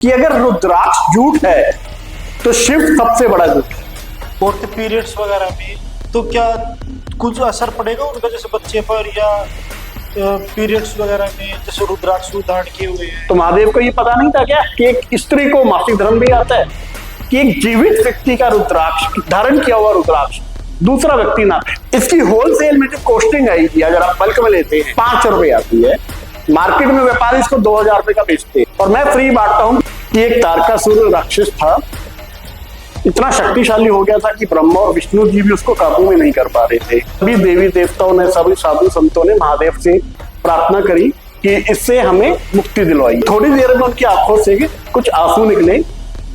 कि अगर रुद्राक्ष झूठ है तो शिव सबसे बड़ा झूठ है। और पीरियड्स वगैरह में तो क्या कुछ असर पड़ेगा उनका, जैसे बच्चे पर या पीरियड्स वगैरह में जैसे रुद्राक्ष धारण किए हुए हैं? तो महादेव को ये पता नहीं था क्या कि एक स्त्री को मासिक धर्म भी आता है, कि एक जीवित व्यक्ति का रुद्राक्ष धारण किया हुआ रुद्राक्ष दूसरा व्यक्ति ना। इसकी होलसेल में जो कॉस्टिंग आई थी, अगर आप बल्क में लेते हैं 5 रुपए आती है, मार्केट में व्यापारी इसको 2000 रुपए का बेचते हैं और मैं फ्री बांटता हूं। कि एक तारकासुर राक्षस था, इतना शक्तिशाली हो गया था कि ब्रह्मा और विष्णु जी भी उसको काबू में नहीं कर पा रहे थे। सभी देवी देवताओं ने, सभी साधु संतों ने महादेव से प्रार्थना करी कि इससे हमें मुक्ति दिलवाई। थोड़ी देर में उनकी आंखों से कुछ आंसू निकले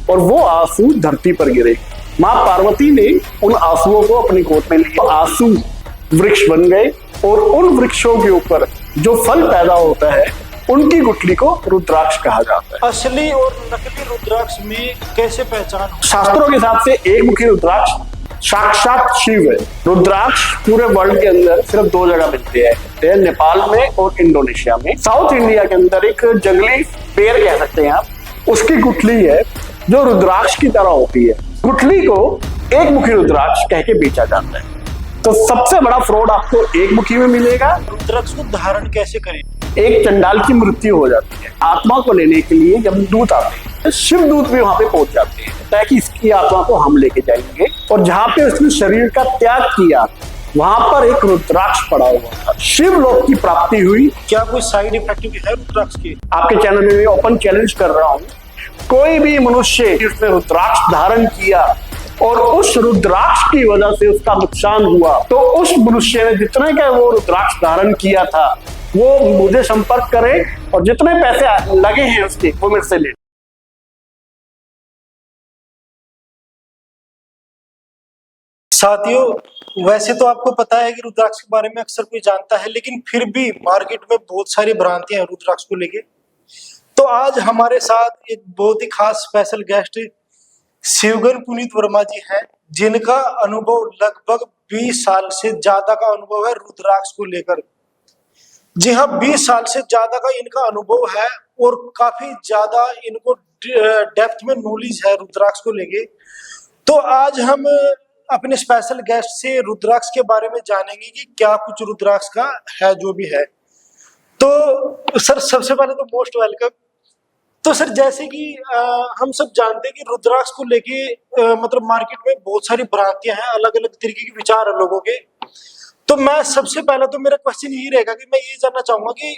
और वो आंसू धरती पर गिरे। माँ पार्वती ने उन आंसुओं को अपनी गोद में लिया, आंसू वृक्ष बन गए और उन वृक्षों के ऊपर जो फल पैदा होता है उनकी गुठली को रुद्राक्ष कहा जाता है। असली और नकली रुद्राक्ष में कैसे पहचान? शास्त्रों के हिसाब से एक मुखी रुद्राक्ष साक्षात शिव है। रुद्राक्ष पूरे वर्ल्ड के अंदर सिर्फ 2 जगह मिलते हैं, नेपाल में और इंडोनेशिया में। साउथ इंडिया के अंदर एक जंगली पेड़ कह सकते हैं आप, उसकी गुठली है जो रुद्राक्ष की तरह होती है। गुठली को एक मुखी रुद्राक्ष कह के बेचा जाता है। तो सबसे बड़ा फ्रॉड आपको एक मुखी में मिलेगा। रुद्राक्ष को धारण कैसे करें? एक चंडाल की मृत्यु हो जाती है, आत्मा को लेने के लिए जब दूत आते हैं, शिव दूत भी वहां पे पहुंच जाते हैं ताकि इसकी आत्मा को हम लेके जाएंगे। और जहां पे उसने शरीर का त्याग किया वहां पर एक रुद्राक्ष पड़ा हुआ था, शिव लोक की प्राप्ति हुई। क्या कोई साइड इफेक्ट भी है रुद्राक्ष के? आपके चैनल में मैं ओपन चैलेंज कर रहा हूँ, कोई भी मनुष्य जिसने रुद्राक्ष धारण किया और उस रुद्राक्ष की वजह से उसका नुकसान हुआ, तो उस मनुष्य ने जितने का वो रुद्राक्ष धारण किया था वो मुझे संपर्क करे और जितने पैसे लगे हैं उसके वो मेरे से ले। साथियों, वैसे तो आपको पता है कि रुद्राक्ष के बारे में अक्सर कोई जानता है, लेकिन फिर भी मार्केट में बहुत सारी भ्रांतियां हैं रुद्राक्ष को लेके। तो आज हमारे साथ एक बहुत ही खास स्पेशल गेस्ट शिवगन पुनीत वर्मा जी हैं, जिनका अनुभव लगभग 20 साल से ज्यादा का अनुभव है रुद्राक्ष को लेकर। जी हाँ, 20 साल से ज्यादा का इनका अनुभव है और काफी ज्यादा इनको डेप्थ में नॉलेज है रुद्राक्ष को लेके। तो आज हम अपने स्पेशल गेस्ट से रुद्राक्ष के बारे में जानेंगे कि क्या कुछ रुद्राक्ष का है जो भी है। तो सर, सबसे पहले तो मोस्ट वेलकम। तो सर, जैसे कि हम सब जानते हैं कि रुद्राक्ष को लेके मतलब मार्केट में बहुत सारी भ्रांतियां हैं, अलग अलग तरीके के विचार है लोगों के। तो मैं सबसे पहले तो मेरा क्वेश्चन यही रहेगा कि मैं ये जानना चाहूंगा कि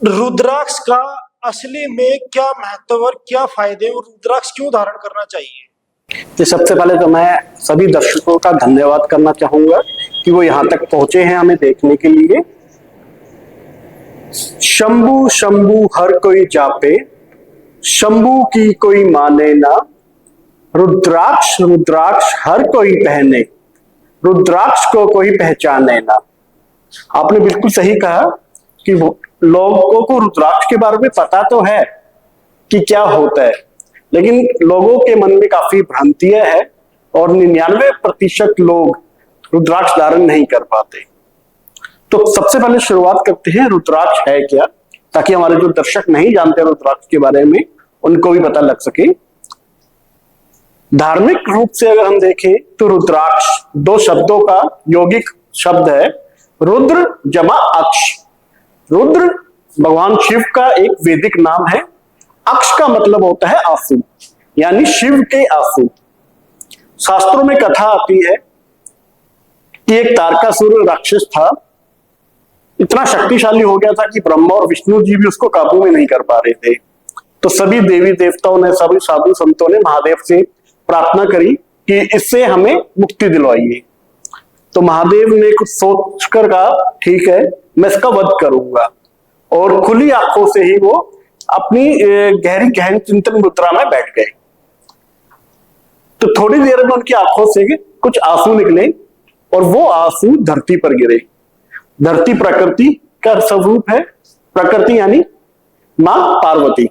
रुद्राक्ष का असली में क्या महत्व और क्या फायदे और रुद्राक्ष क्यों धारण करना चाहिए? तो सबसे पहले तो मैं सभी दर्शकों का धन्यवाद करना चाहूंगा कि वो यहाँ तक पहुंचे हैं हमें देखने के लिए। शंभू शंभू हर कोई जापे, शंभू की कोई माने ना, रुद्राक्ष रुद्राक्ष हर कोई पहने, रुद्राक्ष को कोई पहचाने ना। आपने बिल्कुल सही कहा कि लोगों को रुद्राक्ष के बारे में पता तो है कि क्या होता है, लेकिन लोगों के मन में काफी भ्रांतियां है और 99% लोग रुद्राक्ष धारण नहीं कर पाते। तो सबसे पहले शुरुआत करते हैं रुद्राक्ष है क्या, ताकि हमारे जो दर्शक नहीं जानते रुद्राक्ष के बारे में उनको भी पता लग सके। धार्मिक रूप से अगर हम देखें तो रुद्राक्ष 2 शब्दों का यौगिक शब्द है, रुद्र जमा अक्ष। रुद्र भगवान शिव का एक वैदिक नाम है, अक्ष का मतलब होता है आंसू, यानी शिव के आंसू। शास्त्रों में कथा आती है कि एक तारकासुर राक्षस था, इतना शक्तिशाली हो गया था कि ब्रह्मा और विष्णु जी भी उसको काबू में नहीं कर पा रहे थे। तो सभी देवी देवताओं ने, सभी साधु संतों ने महादेव से प्रार्थना करी कि इससे हमें मुक्ति दिलवाइए। तो महादेव ने कुछ सोचकर कहा, ठीक है, मैं इसका वध करूंगा। और खुली आंखों से ही वो अपनी गहरी गहन चिंतन मुद्रा में बैठ गए। तो थोड़ी देर में उनकी आंखों से कुछ आंसू निकले और वो आंसू धरती पर गिरे। धरती प्रकृति का स्वरूप है, प्रकृति यानी मां पार्वती।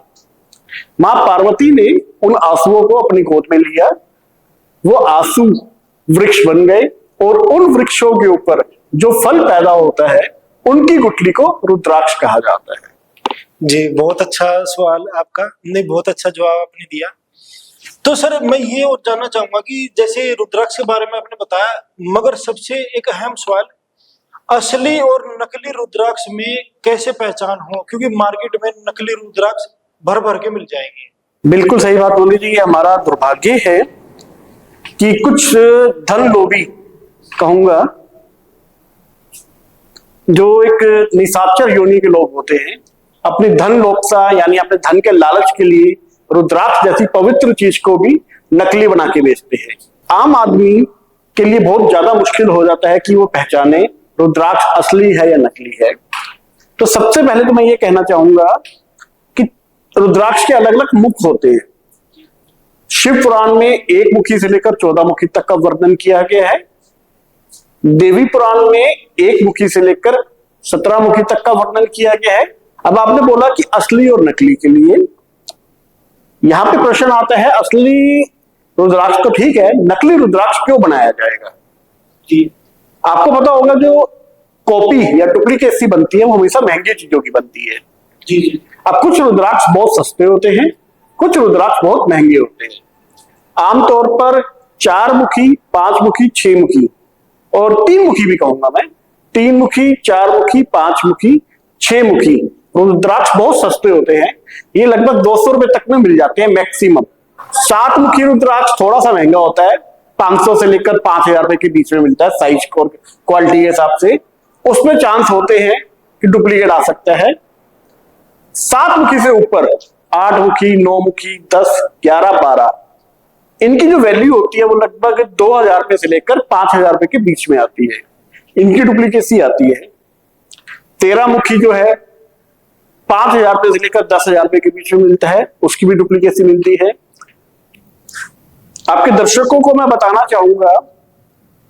मां पार्वती ने उन आंसुओं को अपनी गोद में लिया, वो आंसू वृक्ष बन गए और उन वृक्षों के ऊपर जो फल पैदा होता है उनकी गुठली को रुद्राक्ष कहा जाता है। जी, बहुत अच्छा सवाल आपका, नहीं बहुत अच्छा जवाब आपने दिया। तो सर मैं ये और जानना चाहूंगा कि जैसे रुद्राक्ष के बारे में आपने बताया, मगर सबसे एक अहम सवाल, असली और नकली रुद्राक्ष में कैसे पहचान हो, क्योंकि मार्केट में नकली रुद्राक्ष भर भर के मिल जाएंगे। बिल्कुल सही बात मोदी जी, ये हमारा दुर्भाग्य है कि कुछ धन लोभी कहूंगा, जो एक निशाचर योनि के लोग होते हैं, अपनी धन लोकसा यानी अपने धन के लालच के लिए रुद्राक्ष जैसी पवित्र चीज को भी नकली बना के बेचते हैं। आम आदमी के लिए बहुत ज्यादा मुश्किल हो जाता है कि वो पहचाने रुद्राक्ष असली है या नकली है। तो सबसे पहले तो मैं ये कहना चाहूंगा कि रुद्राक्ष के अलग अलग मुख होते हैं। शिव पुराण में एक मुखी से लेकर 14 मुखी तक का वर्णन किया गया है। देवी पुराण में एक मुखी से लेकर 17 मुखी तक का वर्णन किया गया है। अब आपने बोला कि असली और नकली के लिए, यहां पे प्रश्न आता है, असली रुद्राक्ष तो ठीक है, नकली रुद्राक्ष क्यों बनाया जाएगा? जी, आपको पता होगा जो कॉपी या डुप्लीकेसी बनती है वो हमेशा महंगी चीजों की बनती है। जी जी। अब कुछ रुद्राक्ष बहुत सस्ते होते हैं, कुछ रुद्राक्ष बहुत महंगे होते हैं। आमतौर पर 4 मुखी, 5 मुखी, 6 मुखी और 3 मुखी भी कहूंगा मैं, 3 मुखी, 4 मुखी, 5 मुखी, 6 मुखी रुद्राक्ष बहुत सस्ते होते हैं। ये लगभग 200 रुपए तक में मिल जाते हैं मैक्सिमम। 7 मुखी रुद्राक्ष थोड़ा सा महंगा होता है, 500 से लेकर 5000 रुपए के बीच में मिलता है साइज और क्वालिटी के हिसाब से। उसमें चांस होते हैं कि डुप्लीकेट आ सकता है। 7 मुखी से ऊपर 8 मुखी, 9 मुखी, 10, 11, 12 इनकी जो वैल्यू होती है वो लगभग 2000 रुपए से लेकर 5000 रुपए के बीच में आती है, इनकी डुप्लीकेसी आती है। 13 मुखी जो है 5000 रुपए से लेकर 10,000 रुपए के बीच में मिलता है, उसकी भी डुप्लीकेसी मिलती है। आपके दर्शकों को मैं बताना चाहूंगा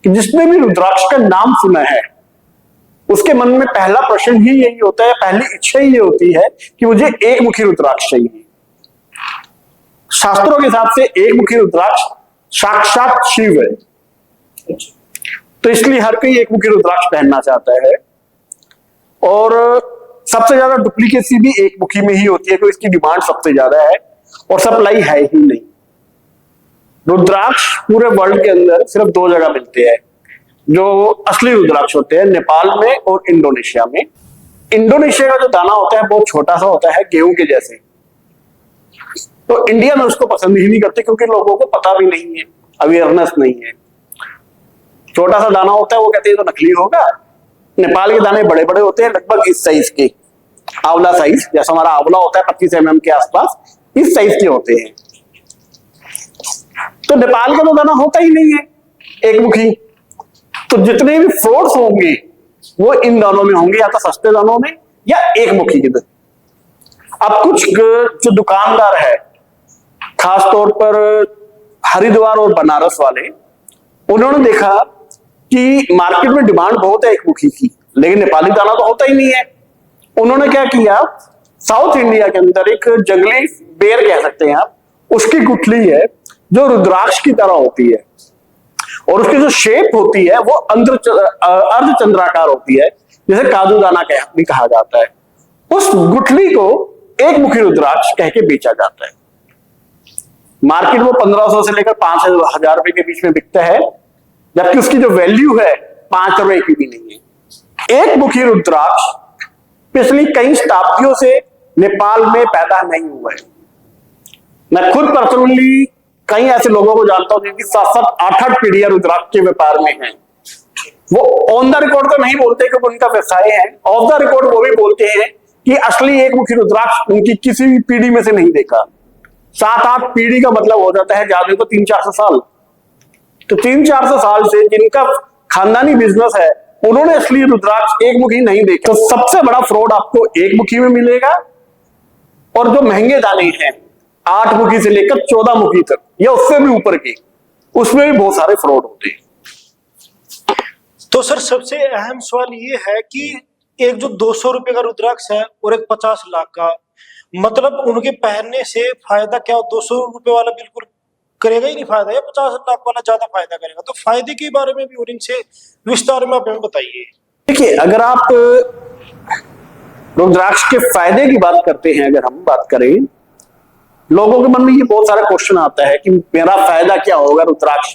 कि जिसने भी रुद्राक्ष का नाम सुना है उसके मन में पहला प्रश्न ही यही होता है, पहली इच्छा ही ये होती है कि मुझे एक मुखी रुद्राक्ष चाहिए। शास्त्रों के हिसाब से एक मुखी रुद्राक्ष साक्षात शिव है, तो इसलिए हर कोई एक मुखी रुद्राक्ष पहनना चाहता है। और सबसे ज्यादा डुप्लीकेसी भी एक मुखी में ही होती है, तो इसकी डिमांड सबसे ज्यादा है और सप्लाई है ही नहीं। रुद्राक्ष पूरे वर्ल्ड के अंदर सिर्फ 2 जगह मिलते हैं जो असली रुद्राक्ष होते हैं, नेपाल में और इंडोनेशिया में। इंडोनेशिया का जो दाना होता है बहुत छोटा सा होता है, गेहूं के जैसे, तो इंडिया में उसको पसंद ही नहीं करते क्योंकि लोगों को पता भी नहीं है, अवेयरनेस नहीं है। छोटा सा दाना होता है, वो कहते हैं तो नकली होगा। नेपाल के दाने बड़े बड़े होते हैं, लगभग इस साइज के, आंवला साइज, जैसा हमारा आंवला होता है 25 mm के आसपास, इस साइज के होते हैं। तो नेपाल का तो दाना होता ही नहीं है एक मुखी। तो जितने भी फ्रॉड्स होंगे वो इन दानों में होंगे, या तो सस्ते दानों में या एक मुखी के दाने। अब कुछ जो दुकानदार है, खासतौर पर हरिद्वार और बनारस वाले, उन्होंने देखा कि मार्केट में डिमांड बहुत है एक मुखी की, लेकिन नेपाली दाना तो होता ही नहीं है। उन्होंने क्या किया, साउथ इंडिया के अंदर एक जंगली बेर कह सकते हैं आप, उसकी गुठली है जो रुद्राक्ष की तरह होती है और उसकी जो शेप होती है वो अर्धचंद्राकार होती है, जैसे काजू दाना भी कहा जाता है। उस गुठली को एक मुखी रुद्राक्ष कह के बेचा जाता है। मार्केट में 1500 से लेकर 5000 रुपए के बीच में बिकता है, जबकि उसकी जो वैल्यू है 5 रुपए की भी नहीं है। एक मुखी रुद्राक्ष पिछली कई शताब्दियों से नेपाल में पैदा नहीं हुआ है। मैं खुद पर्सनली कई ऐसे लोगों को जानता हूं जिनकी 7-7, 8-8 पीढ़ियां रुद्राक्ष के व्यापार में हैं। वो ऑन द रिकॉर्ड तो नहीं बोलते कि उनका व्यवसाय है, ऑफ द रिकॉर्ड वो भी बोलते हैं कि असली एक मुखी रुद्राक्ष उनकी किसी भी पीढ़ी में से नहीं देखा। 7-8 पीढ़ी का मतलब हो जाता है ज्यादा तो 300-400 साल। तो 300-400 साल से जिनका खानदानी बिजनेस है, उन्होंने असली रुद्राक्ष एक मुखी नहीं देखा। तो सबसे बड़ा फ्रॉड आपको एक मुखी में मिलेगा, और जो महंगे दाने हैं 8 मुखी से लेकर 14 मुखी तक या उससे भी ऊपर के, उसमें भी बहुत सारे फ्रॉड होते हैं। तो सर सबसे अहम सवाल ये है कि एक जो 200 रुपए का रुद्राक्ष है और एक 50 लाख का, मतलब उनके पहनने से फायदा क्या? 200 रुपए वाला बिल्कुल करेगा ही नहीं फायदा, या 50 लाख वाला ज्यादा फायदा करेगा? तो फायदे के बारे में भी और इनसे विस्तार में आप हमें बताइए। देखिए, अगर आप रुद्राक्ष के फायदे की बात करते हैं, अगर हम बात करें, लोगों के मन में ये बहुत सारा क्वेश्चन आता है कि मेरा फायदा क्या होगा रुद्राक्ष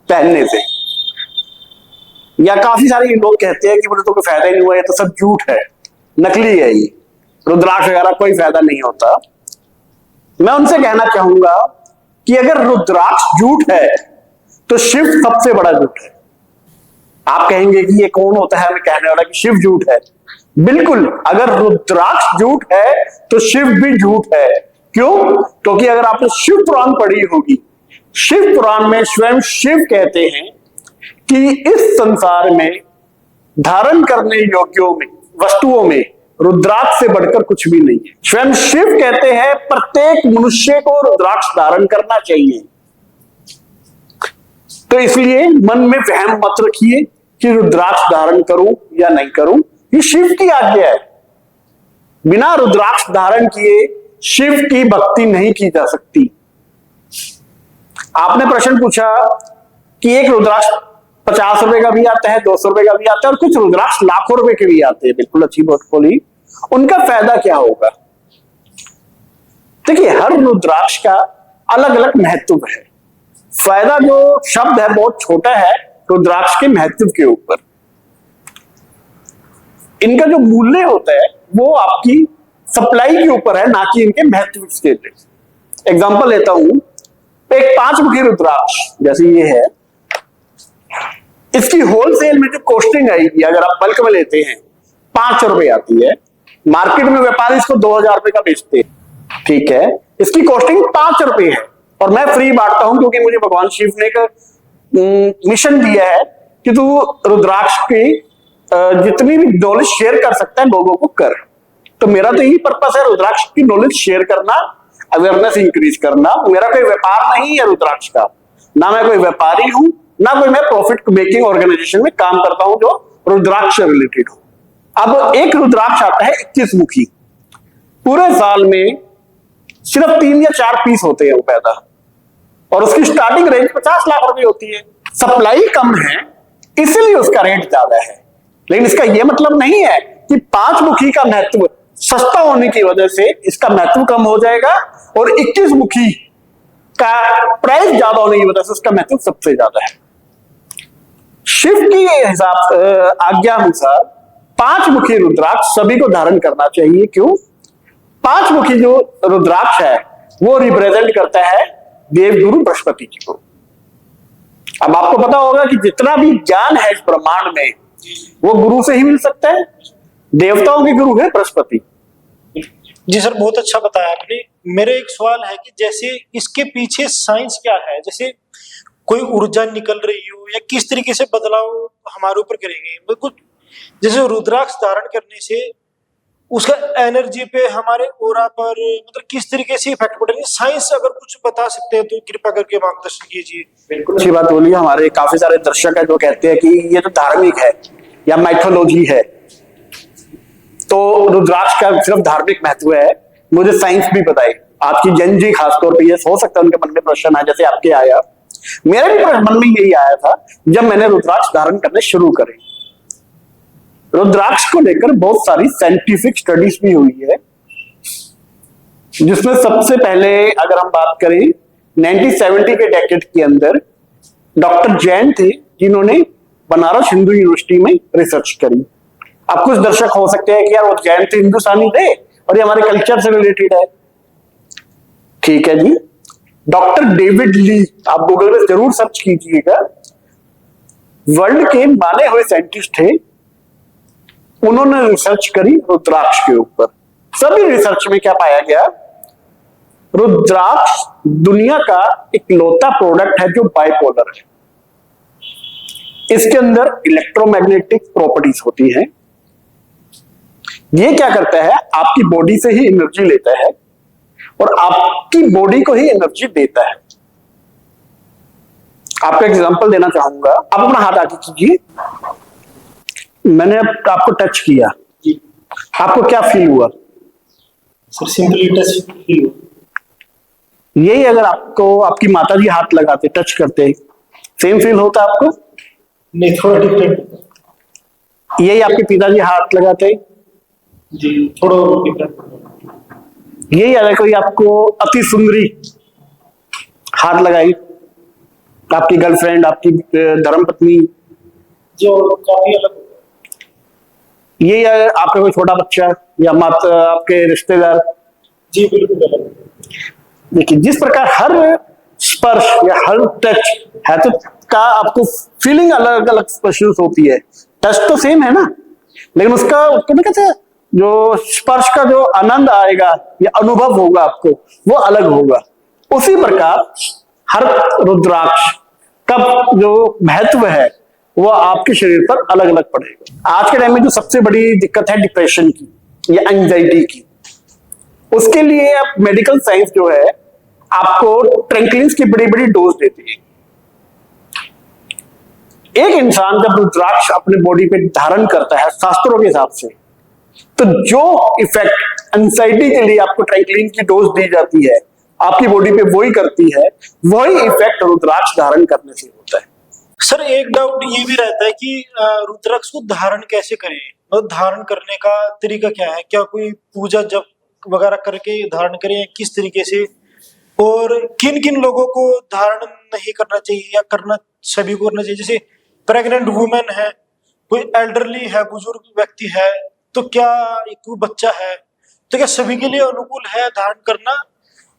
पहनने से, या काफी सारे लोग कहते हैं कि मुझे तो कोई फायदा ही नहीं हुआ, ये तो सब झूठ है, नकली है, ये रुद्राक्ष वगैरह कोई फायदा नहीं होता। मैं उनसे कहना चाहूंगा कि अगर रुद्राक्ष झूठ है तो शिव सबसे बड़ा झूठ है। आप कहेंगे कि ये कौन होता है हमें कहने वाला कि शिव झूठ है? बिल्कुल, अगर रुद्राक्ष झूठ है तो शिव भी झूठ है। क्यों? क्योंकि अगर आपने शिव पुराण पढ़ी होगी, शिव पुराण में स्वयं शिव कहते हैं कि इस संसार में धारण करने योग्यों में वस्तुओं में रुद्राक्ष से बढ़कर कुछ भी नहीं है। स्वयं शिव कहते हैं प्रत्येक मनुष्य को रुद्राक्ष धारण करना चाहिए। तो इसलिए मन में वहम मत रखिए कि रुद्राक्ष धारण करूं या नहीं करूं, ये शिव की आज्ञा है। बिना रुद्राक्ष धारण किए शिव की भक्ति नहीं की जा सकती। आपने प्रश्न पूछा कि एक रुद्राक्ष 50 रुपए का भी आता है, 200 रुपए का भी आता है, और कुछ रुद्राक्ष लाखों रुपए के भी आते हैं। बिल्कुल अच्छी बात बोली। उनका फायदा क्या होगा? देखिए, हर रुद्राक्ष का अलग अलग महत्व है। फायदा जो शब्द है बहुत छोटा है रुद्राक्ष के महत्व के ऊपर। इनका जो मूल्य होता है वो आपकी सप्लाई के ऊपर है, ना कि इनके महत्व के लिए। एग्जांपल लेता हूं, एक 5 मुखी रुद्राक्ष जैसे ये है, इसकी होलसेल में जो कॉस्टिंग आएगी, अगर आप बल्क में लेते हैं 5 रुपए आती है, मार्केट में व्यापारी इसको 2000 रुपए का बेचते हैं, ठीक है, इसकी कॉस्टिंग 5 रुपए है और मैं फ्री बांटता हूं क्योंकि मुझे भगवान शिव ने एक मिशन दिया है कि तू रुद्राक्ष की जितनी भी नॉलेज शेयर कर सकता है लोगों को कर। तो मेरा तो यही पर्पस है, रुद्राक्ष की नॉलेज शेयर करना, अवेयरनेस इंक्रीज करना। मेरा कोई व्यापार नहीं है रुद्राक्ष का, ना मैं कोई व्यापारी हूं, ना कोई मैं प्रॉफिट मेकिंग ऑर्गेनाइजेशन में काम करता हूं जो रुद्राक्ष से रिलेटेड हो। अब एक रुद्राक्ष आता है 21 मुखी, पूरे साल में सिर्फ 3 या 4 पीस होते हैं वो पैदा, और उसकी स्टार्टिंग रेंज 50 लाख रुपए होती है। सप्लाई कम है इसलिए उसका रेट ज्यादा है, लेकिन इसका यह मतलब नहीं है कि 5 मुखी का महत्व सस्ता होने की वजह से इसका महत्व कम हो जाएगा और 21 मुखी का प्राइस ज्यादा होने की वजह से उसका महत्व सबसे ज्यादा है। शिव की हिसाब आज्ञा अनुसार 5 मुखी रुद्राक्ष सभी को धारण करना चाहिए। क्यों? 5 मुखी जो रुद्राक्ष है वो रिप्रेजेंट करता है देवगुरु बृहस्पति जी को। अब आपको पता होगा कि जितना भी ज्ञान है इस ब्रह्मांड में वो गुरु से ही मिल सकता है। देवताओं के गुरु है बृहस्पति। जी सर, बहुत अच्छा बताया आपने। मेरे एक सवाल है कि जैसे इसके पीछे साइंस क्या है, जैसे कोई ऊर्जा निकल रही हो या किस तरीके से बदलाव हमारे ऊपर करेंगे कुछ, जैसे रुद्राक्ष धारण करने से उसका एनर्जी पे, हमारे ऑरा पर मतलब किस तरीके से इफेक्ट पड़ेंगे, साइंस अगर कुछ बता सकते हैं तो कृपा करके मार्गदर्शन कीजिए। बिल्कुल अच्छी बात बोली। हमारे काफी सारे दर्शक है जो कहते हैं कि ये तो धार्मिक है या माइथोलॉजी है, तो रुद्राक्ष का सिर्फ धार्मिक महत्व है। मुझे साइंस भी बताए। आपकी जैन जी खासतौर पर, यह हो सकता है उनके मन में प्रश्न है जैसे आपके आया, मेरे भी मन में यही आया था जब मैंने रुद्राक्ष धारण करने शुरू करे। रुद्राक्ष को लेकर बहुत सारी साइंटिफिक स्टडीज भी हुई है, जिसमें सबसे पहले अगर हम बात करें 1970 के डेकेड के अंदर डॉक्टर जैन थे जिन्होंने बनारस हिंदू यूनिवर्सिटी में रिसर्च करी। अब कुछ दर्शक हो सकते हैं कि यार वो जैन तो हिंदुस्तानी थे और ये हमारे कल्चर से रिलेटेड है। ठीक है जी, डॉक्टर डेविड ली, आप गूगल पे जरूर सर्च कीजिएगा, वर्ल्ड के माने हुए साइंटिस्ट थे। उन्होंने रिसर्च करी रुद्राक्ष के ऊपर। सभी रिसर्च में क्या पाया गया? रुद्राक्ष दुनिया का इकलौता प्रोडक्ट है जो बाइपोलर है। इसके अंदर इलेक्ट्रोमैग्नेटिक प्रॉपर्टीज होती हैं। ये क्या करता है? आपकी बॉडी से ही एनर्जी लेता है और आपकी बॉडी को ही एनर्जी देता है। आपको एग्जांपल देना चाहूंगा। आप अपना हाथ आगे कीजिए। मैंने आपको टच किया, आपको क्या फील हुआ? सर सिंपली टच फील हुआ। यही अगर आपको आपकी माता जी हाथ लगाते, टच करते, सेम फील होता आपको? नहीं, थोड़ा डिफरेंट। यही आपके पिताजी हाथ लगाते, जी थोड़ा यही अगर कोई आपको अति सुंदरी हाथ लगाई, आपकी गर्लफ्रेंड, आपकी धर्मपत्नी, जो काफी अलग यही अगर आपका कोई छोटा बच्चा या मत आपके रिश्तेदार, जी बिल्कुल अलग। देखिए जिस प्रकार हर स्पर्श या हर टच है तो का आपको फीलिंग अलग अलग महसूस होती है। टच तो सेम है ना, लेकिन उसका उसको नहीं कहते, जो स्पर्श का जो आनंद आएगा या अनुभव होगा आपको वो अलग होगा। उसी प्रकार हर रुद्राक्ष का जो महत्व है वो आपके शरीर पर अलग अलग पड़ेगा। आज के टाइम में जो सबसे बड़ी दिक्कत है डिप्रेशन की या एंजाइटी की, उसके लिए अब मेडिकल साइंस जो है आपको ट्रैंक्विलिन्स की बड़ी बड़ी डोज देती है। एक इंसान जब रुद्राक्ष अपने बॉडी पे धारण करता है शास्त्रों के हिसाब से, तो जो इफेक्ट एंजाइटी के लिए आपको ट्रैंक्विलिन की डोज दी जाती है आपकी बॉडी पे वही करती है, वही इफेक्ट रुद्राक्ष धारण करने से होता है। सर एक डाउट ये भी रहता है कि रुद्राक्ष को धारण कैसे करें, और धारण करने का तरीका क्या है? क्या कोई पूजा जप वगैरह करके धारण करें या किस तरीके से, और किन किन लोगों को धारण नहीं करना चाहिए या करना सभी को करना चाहिए? जैसे प्रेग्नेंट वुमेन है, कोई एल्डरली है, बुजुर्ग व्यक्ति है, तो क्या कोई बच्चा है, तो क्या सभी के लिए अनुकूल है धारण करना?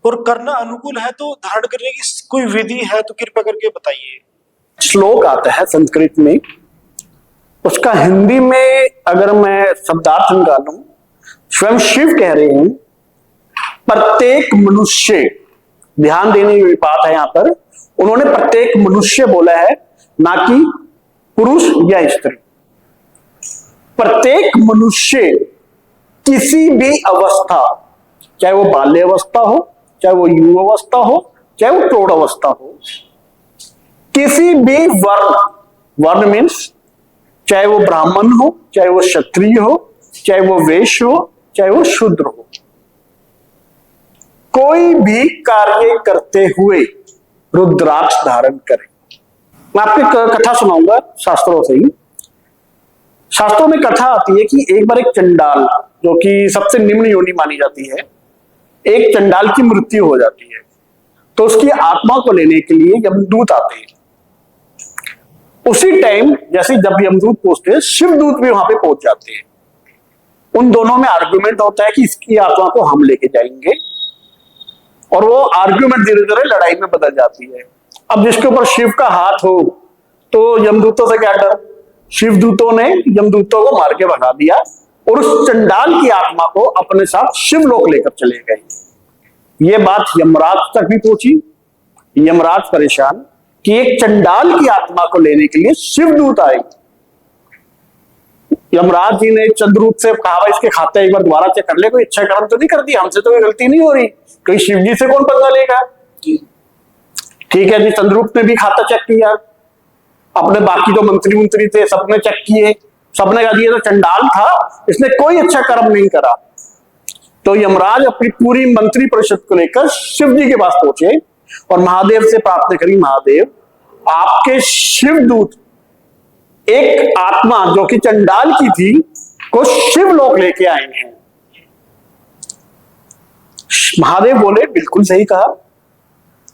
और करना अनुकूल है तो धारण करने की कोई विधि है तो कृपया करके बताइए। श्लोक आता है संस्कृत में, उसका हिंदी में अगर मैं शब्दार्थ निकालूं, स्वयं शिव कह रहे हैं प्रत्येक मनुष्य, ध्यान देने की बात है यहां पर, उन्होंने प्रत्येक मनुष्य बोला है, ना कि पुरुष या स्त्री। प्रत्येक मनुष्य किसी भी अवस्था, चाहे वो बाल्य अवस्था हो, चाहे वो युवा अवस्था हो, चाहे वो प्रौढ़ अवस्था हो, किसी भी वर्ण, वर्ण मीन्स चाहे वो ब्राह्मण हो, चाहे वो क्षत्रिय हो, चाहे वो वैश्य हो, चाहे वो शूद्र हो, कोई भी कार्य करते हुए रुद्राक्ष धारण करें। मैं आपको कथा सुनाऊंगा शास्त्रों से ही। शास्त्रों में कथा आती है कि एक बार एक चंडाल, जो कि सबसे निम्न योनि मानी जाती है, एक चंडाल की मृत्यु हो जाती है, तो उसकी आत्मा को लेने के लिए यमदूत आते हैं। उसी टाइम जैसे जब यमदूत पहुंचते हैं, शिवदूत भी वहां पे पहुंच जाते हैं। उन दोनों में आर्गुमेंट होता है कि इसकी आत्मा को हम लेके जाएंगे, और वो आर्गुमेंट धीरे धीरे लड़ाई में बदल जाती है। अब जिसके ऊपर शिव का हाथ हो तो यमदूतों से क्या डर, शिवदूतों ने यमदूतों को मार के भगा दिया और उस चंडाल की आत्मा को अपने साथ शिवलोक लेकर चले गए। ये बात यमराज तक भी पहुंची। यमराज परेशान कि एक चंडाल की आत्मा को लेने के लिए शिवदूत आए। यमराज जी ने चंद्ररूप से कहा, भाई इसके खाते एक बार दोबारा चेक कर ले, कोई अच्छा कर्म तो नहीं कर दिया, हमसे तो कोई गलती नहीं हो रही, कहीं शिव जी से कौन पंगा लेगा। ठीक है जी, चंद्ररूप ने भी खाता चेक किया, अपने बाकी जो मंत्री थे सबने चेक किए, सबने कहा ये तो चंडाल था, इसने कोई अच्छा कर्म नहीं करा। तो यमराज अपनी पूरी मंत्री परिषद को लेकर शिव जी के पास पहुंचे और महादेव से प्रार्थना करी, महादेव आपके शिवदूत एक आत्मा जो कि चंडाल की थी को शिवलोक लेके आए हैं। महादेव बोले बिल्कुल सही कहा।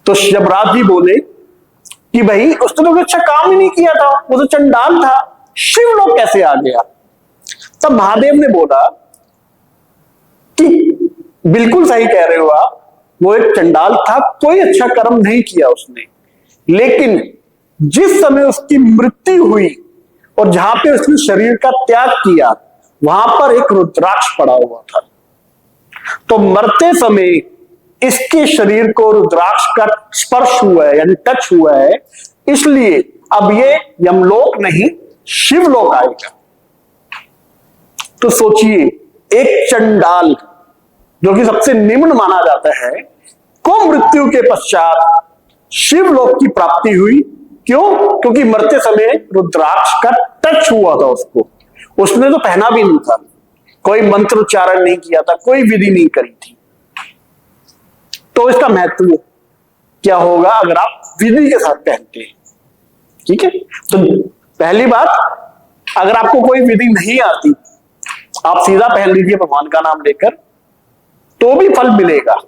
तो यमराज जी बोले कि भाई उसने तो अच्छा काम ही नहीं किया था, वो तो चंडाल था, शिवलोक कैसे आ गया। तब महादेव ने बोला कि बिल्कुल सही कह रहे हो आप, वो एक चंडाल था, कोई अच्छा कर्म नहीं किया उसने, लेकिन जिस समय उसकी मृत्यु हुई और जहां पे उसने शरीर का त्याग किया वहां पर एक रुद्राक्ष पड़ा हुआ था, तो मरते समय इसके शरीर को रुद्राक्ष का स्पर्श हुआ है, यानी टच हुआ है, इसलिए अब ये यमलोक नहीं शिवलोक आएगा। तो सोचिए, एक चंडाल जो कि सबसे निम्न माना जाता है को मृत्यु के पश्चात शिवलोक की प्राप्ति हुई। क्यों? क्योंकि मरते समय रुद्राक्ष का टच हुआ था उसको, उसने तो पहना भी नहीं था, कोई मंत्र उच्चारण नहीं किया था, कोई विधि नहीं करी थी। तो इसका महत्व क्या होगा अगर आप विधि के साथ पहनते हैं। ठीक है, तो पहली बात, अगर आपको कोई विधि नहीं आती, आप सीधा पहन लीजिए भगवान का नाम लेकर, तो भी फल मिलेगा।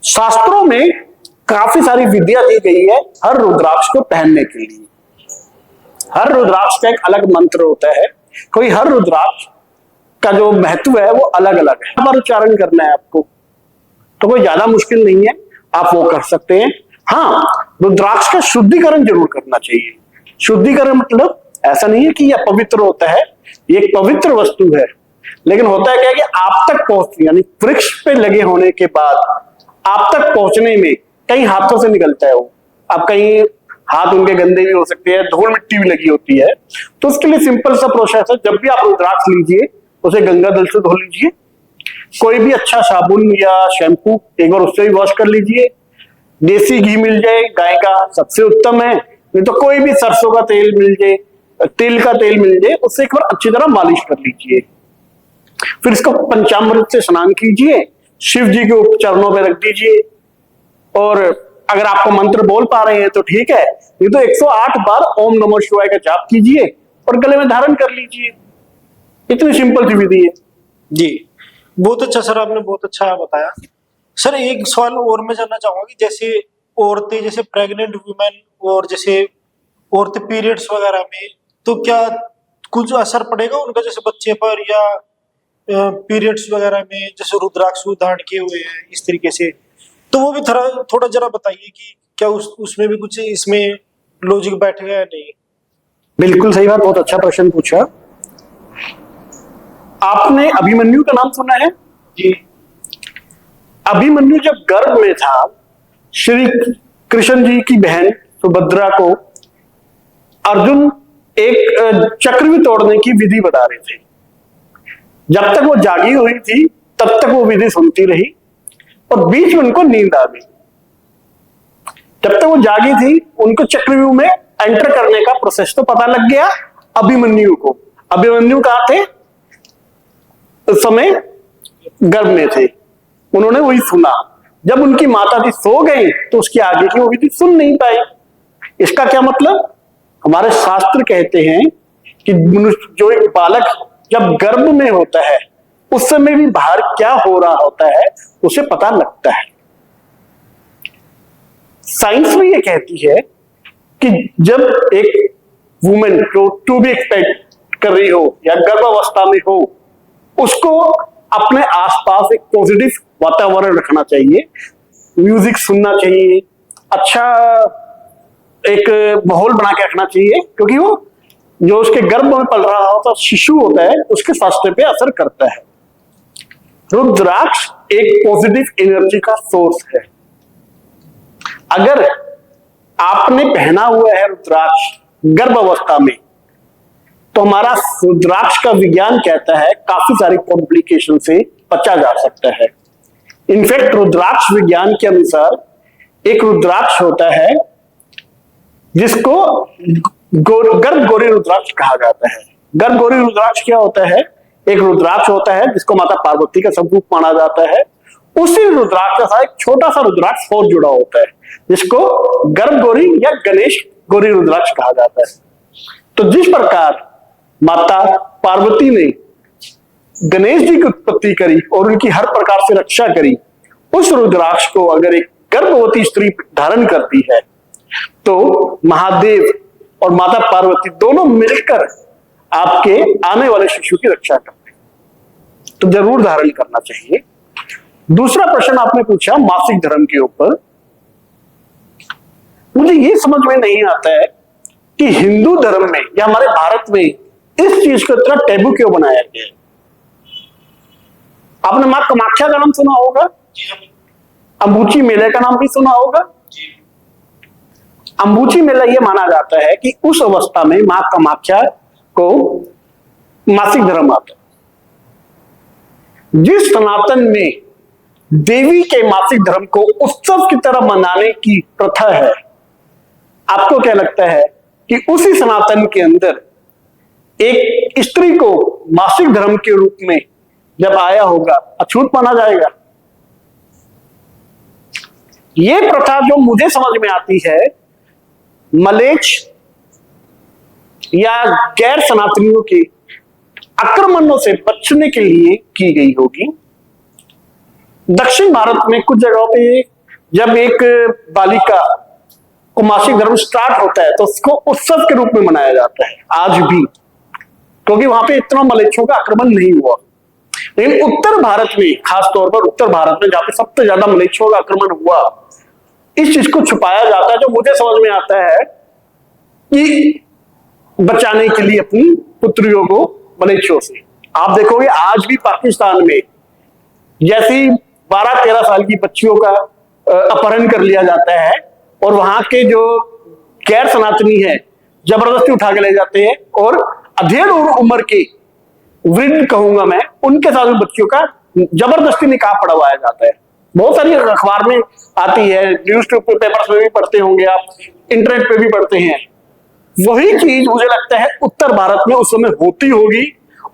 शास्त्रों में काफी सारी विधियां दी गई है हर रुद्राक्ष को पहनने के लिए। हर रुद्राक्ष का एक अलग मंत्र होता है, कोई हर रुद्राक्ष का जो महत्व है वो अलग अलग है। बार उच्चारण करना है आपको, तो कोई ज्यादा मुश्किल नहीं है, आप वो कर सकते हैं। हाँ, रुद्राक्ष का शुद्धिकरण जरूर करना चाहिए। शुद्धिकरण मतलब ऐसा नहीं है कि यह पवित्र होता है, ये एक पवित्र वस्तु है, लेकिन होता है क्या कि आप तक पहुंच, यानी वृक्ष पे लगे होने के बाद आप तक पहुंचने में कई हाथों से निकलता है वो। आप कहीं हाथ उनके गंदे भी हो सकते हैं, धूल मिट्टी भी लगी होती है, तो उसके लिए सिंपल सा प्रोसेस है। जब भी आप रुद्राक्ष लीजिए उसे गंगा जल से धो लीजिए, कोई भी अच्छा साबुन या शैम्पू एक बार उससे भी वॉश कर लीजिए। देसी घी मिल जाए गाय का सबसे उत्तम है, नहीं तो कोई भी सरसों का तेल मिल जाए, तिल का तेल मिल जाए, उससे एक बार अच्छी तरह मालिश कर लीजिए। फिर इसको पंचामृत से स्नान कीजिए, शिव जी के चरणों पे रख दीजिए, और अगर आपको मंत्र बोल पा रहे हैं तो ठीक है, नहीं तो 108 बार ओम नमः शिवाय का जाप कीजिए और गले में धारण कर लीजिए। इतनी सिंपल सी विधि है जी। बहुत अच्छा सर, आपने बहुत अच्छा बताया। सर एक सवाल और मैं जानना चाहूंगा कि जैसे औरतें, जैसे प्रेग्नेंट वुमेन और जैसे औरतें पीरियड्स वगैरह में, तो क्या कुछ असर पड़ेगा उनका जैसे बच्चे पर, या पीरियड्स वगैरह में जैसे रुद्राक्ष धारण किए हुए हैं इस तरीके से, तो वो भी थोड़ा जरा बताइए कि क्या उसमें भी कुछ इसमें लॉजिक बैठेगा या नहीं। बिल्कुल सही बात, बहुत अच्छा प्रश्न पूछा। आपने अभिमन्यु का नाम सुना है? जी। अभिमन्यु जब गर्भ में था, श्री कृष्ण जी की बहन सुभद्रा को अर्जुन एक चक्र भी तोड़ने की विधि बता रहे थे। जब तक वो जागी हुई थी तब तक वो विधि सुनती रही, और बीच में उनको नींद आ गई। जब तक वो जागी थी उनको चक्रव्यूह में एंटर करने का प्रोसेस तो पता लग गया अभिमन्यु को। अभिमन्यु कहां थे उस समय? गर्भ में थे। उन्होंने वही सुना। जब उनकी माता जी सो गई तो उसकी आगे की वो विधि सुन नहीं पाई। इसका क्या मतलब? हमारे शास्त्र कहते हैं कि मनुष्य, जो एक बालक जब गर्भ में होता है उस समय भी बाहर क्या हो रहा होता है उसे पता लगता है। साइंस भी ये कहती है कि जब एक वुमेन जो टू बी एक्सपेक्ट कर रही हो या गर्भावस्था में हो, उसको अपने आसपास एक पॉजिटिव वातावरण रखना चाहिए, म्यूजिक सुनना चाहिए, अच्छा एक माहौल बना के रखना चाहिए, क्योंकि वो जो उसके गर्भ में पल रहा होता है शिशु होता है उसके स्वास्थ्य पे असर करता है। रुद्राक्ष एक पॉजिटिव एनर्जी का सोर्स है। अगर आपने पहना हुआ है रुद्राक्ष गर्भ अवस्था में, तो हमारा रुद्राक्ष का विज्ञान कहता है काफी सारी कॉम्प्लिकेशन से बचा जा सकता है। इनफैक्ट रुद्राक्ष विज्ञान के अनुसार एक रुद्राक्ष होता है जिसको गर्भगौरी रुद्राक्ष कहा जाता है। गर्भगौरी रुद्राक्ष क्या होता है? एक रुद्राक्ष होता है जिसको माता पार्वती का स्वरूप माना जाता है। उसी रुद्राक्ष के साथ एक छोटा सा रुद्राक्ष और जुड़ा होता है जिसको गर्भगौरी या गणेश गौरी रुद्राक्ष कहा जाता है। तो जिस प्रकार माता पार्वती ने गणेश जी की उत्पत्ति करी और उनकी हर प्रकार से रक्षा करी, उस रुद्राक्ष को अगर एक गर्भवती स्त्री धारण करती है तो महादेव और माता पार्वती दोनों मिलकर आपके आने वाले शिशु की रक्षा करते हैं। तो जरूर धारण करना चाहिए। दूसरा प्रश्न आपने पूछा मासिक धर्म के ऊपर। मुझे ये समझ में नहीं आता है कि हिंदू धर्म में या हमारे भारत में इस चीज को इतना टैबू क्यों बनाया गया है। आपने मां कामाख्या का नाम सुना होगा, अंबुची मेले का नाम भी सुना होगा। अंबुची मेला यह माना जाता है कि उस अवस्था में मां कामाख्या को मासिक धर्म आता है। जिस सनातन में देवी के मासिक धर्म को उत्सव की तरह मनाने की प्रथा है, आपको क्या लगता है कि उसी सनातन के अंदर एक स्त्री को मासिक धर्म के रूप में जब आया होगा अछूत माना जाएगा? यह प्रथा जो मुझे समझ में आती है मलेच्छ या गैर सनातनियों की आक्रमणों से बचने के लिए की गई होगी। दक्षिण भारत में कुछ जगहों पे जब एक बालिका को मासिक धर्म स्टार्ट होता है तो उसको उत्सव के रूप में मनाया जाता है आज भी, क्योंकि वहां पे इतना मलेच्छों का आक्रमण नहीं हुआ। लेकिन उत्तर भारत में, खासतौर पर उत्तर भारत में जहां पे सबसे ज्यादा मलेच्छों का आक्रमण हुआ, इस चीज को छुपाया जाता है। जो मुझे समझ में आता है कि बचाने के लिए अपनी पुत्रियों को मलेच्छों से। आप देखोगे आज भी पाकिस्तान में जैसी 12-13 साल की बच्चियों का अपहरण कर लिया जाता है और वहां के जो गैर सनातनी है जबरदस्ती उठा के ले जाते हैं और अधेड़ उम्र के वृद्ध कहूंगा मैं, उनके साथ बच्चियों का जबरदस्ती निकाह पढ़वाया जाता है। बहुत सारी अखबार में आती है, न्यूज पेपर्स में भी पढ़ते होंगे आप, इंटरनेट पे भी पढ़ते हैं। वही चीज मुझे लगता है उत्तर भारत में उस समय होती होगी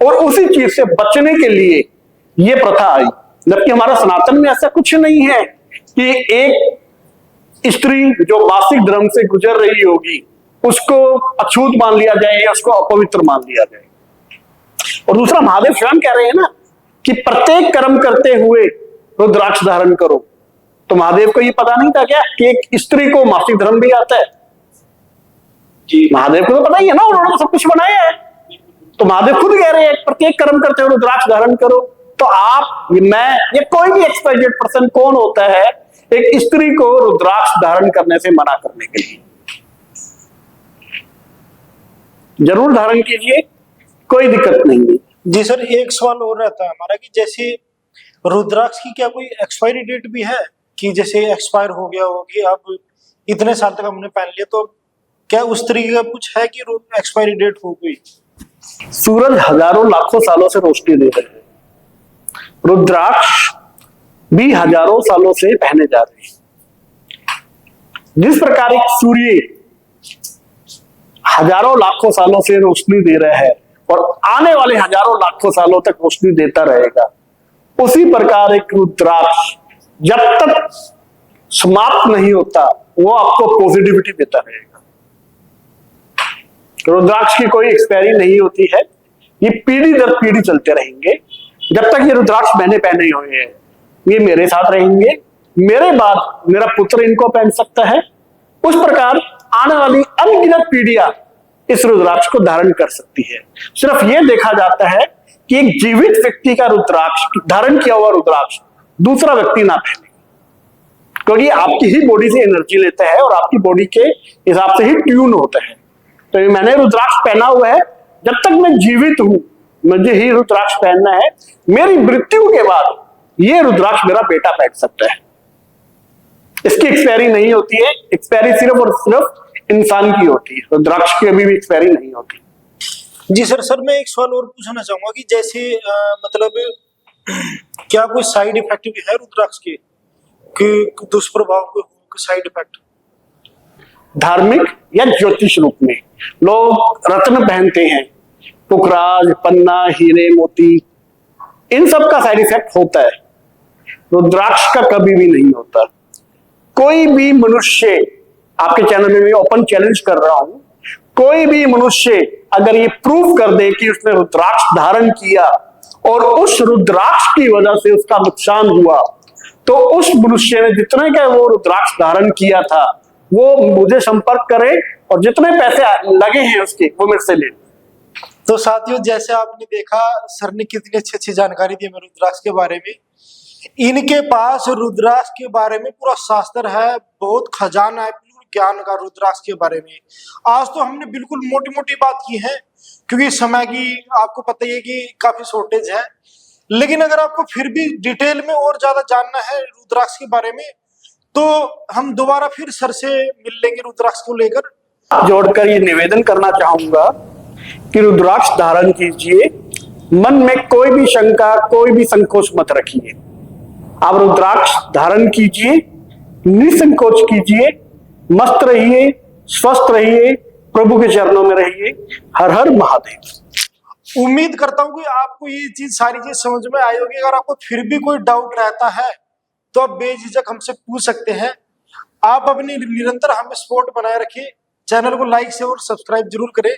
और उसी चीज से बचने के लिए ये प्रथा आई। जबकि हमारा सनातन में ऐसा कुछ नहीं है कि एक स्त्री जो मासिक धर्म से गुजर रही होगी उसको अछूत मान लिया जाए या उसको अपवित्र मान लिया जाए। और दूसरा, महादेव स्वयं कह रहे हैं ना कि प्रत्येक कर्म करते हुए रुद्राक्ष धारण करो। तो महादेव को ये पता नहीं था क्या कि एक स्त्री को मासिक धर्म भी आता है? जी, महादेव को तो पता ही है ना, उन्होंने तो सब कुछ बनाया है। तो महादेव खुद कह रहे हैं प्रत्येक कर्म करते हुए रुद्राक्ष धारण करो। तो आप, मैं, ये कोई भी एक्सपायर्ड पर्सन कौन होता है एक स्त्री को रुद्राक्ष धारण करने से मना करने के लिए? जरूर धारण कीजिए, कोई दिक्कत नहीं है। जी सर, एक सवाल और रहता है हमारा कि जैसे रुद्राक्ष की क्या कोई एक्सपायरी डेट भी है कि जैसे एक्सपायर हो गया हो कि अब इतने साल तक हमने पहन लिया, तो क्या उस तरीके का कुछ है कि एक्सपायरी डेट हो गई? सूरज हजारों लाखों सालों से रोशनी दे रहे हैं, रुद्राक्ष भी हजारों सालों से पहने जा रहे हैं। जिस प्रकार एक सूर्य हजारों लाखों सालों से रोशनी दे रहा है और आने वाले हजारों लाखों सालों तक रोशनी देता रहेगा, उसी प्रकार एक रुद्राक्ष जब तक समाप्त नहीं होता वो आपको पॉजिटिविटी देता रहेगा। रुद्राक्ष की कोई एक्सपायरी नहीं होती है, ये पीढ़ी दर पीढ़ी चलते रहेंगे। जब तक ये रुद्राक्ष मैंने पहने हुए हैं ये मेरे साथ रहेंगे, मेरे बाद मेरा पुत्र इनको पहन सकता है। उस प्रकार आने वाली अनगिनत पीढ़ियां इस रुद्राक्ष को धारण कर सकती है। सिर्फ ये देखा जाता है कि एक जीवित व्यक्ति का रुद्राक्ष, धारण किया हुआ रुद्राक्ष दूसरा व्यक्ति ना पहने, क्योंकि आपकी ही बॉडी से एनर्जी लेता है और आपकी बॉडी के हिसाब से ही ट्यून होता है। तो मैंने रुद्राक्ष पहना हुआ है, जब तक मैं जीवित हूं मुझे ही रुद्राक्ष पहनना है। मेरी मृत्यु के बाद ये रुद्राक्ष मेरा बेटा पहन सकता है। इसकी एक्सपायरी नहीं होती है, एक्सपायरी सिर्फ और सिर्फ इंसान की होती है, रुद्राक्ष की अभी भी एक्सपायरी नहीं होती। जी सर, मैं एक सवाल और पूछना चाहूंगा कि जैसे मतलब क्या कोई साइड इफेक्ट भी है रुद्राक्ष के, कि दुष्प्रभाव को साइड इफेक्ट? धार्मिक या ज्योतिष रूप में लोग रत्न पहनते हैं, पुखराज, पन्ना, हीरे, मोती, इन सब का साइड इफेक्ट होता है, रुद्राक्ष का कभी भी नहीं होता। कोई भी मनुष्य, आपके चैनल में मैं ओपन चैलेंज कर रहा हूं, कोई भी मनुष्य अगर ये प्रूव कर दे कि उसने रुद्राक्ष धारण किया और उस रुद्राक्ष की वजह से उसका नुकसान हुआ, तो उस मनुष्य ने जितने का वो रुद्राक्ष धारण किया था वो मुझे संपर्क करे और जितने पैसे लगे हैं उसके वो मेरे से ले। तो साथियों, जैसे आपने देखा सर ने कितनी अच्छी अच्छी जानकारी दी हमें रुद्राक्ष के बारे में। इनके पास रुद्राक्ष के बारे में पूरा शास्त्र है, बहुत खजाना है बिल्कुल ज्ञान का रुद्राक्ष के बारे में। आज तो हमने बिल्कुल मोटी मोटी बात की है क्योंकि समय की आपको पता ही है कि काफी शॉर्टेज है, लेकिन अगर आपको फिर भी डिटेल में और ज्यादा जानना है रुद्राक्ष के बारे में तो हम दोबारा फिर सर से मिल लेंगे रुद्राक्ष को लेकर। जोड़कर ये निवेदन करना चाहूंगा कि रुद्राक्ष धारण कीजिए, मन में कोई भी शंका, कोई भी संकोच मत रखिए। आप रुद्राक्ष धारण कीजिए, निसंकोच कीजिए, मस्त रहिए, स्वस्थ रहिए, प्रभु के चरणों में रहिए। हर हर महादेव। उम्मीद करता हूं कि आपको ये चीज सारी चीज समझ में आई होगी। अगर आपको फिर भी कोई डाउट रहता है तो आप बेझिझक हमसे पूछ सकते हैं। आप अपनी निरंतर हमें सपोर्ट बनाए रखिए, चैनल को लाइक से और सब्सक्राइब जरूर करें।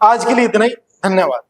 आज के लिए इतना ही, धन्यवाद।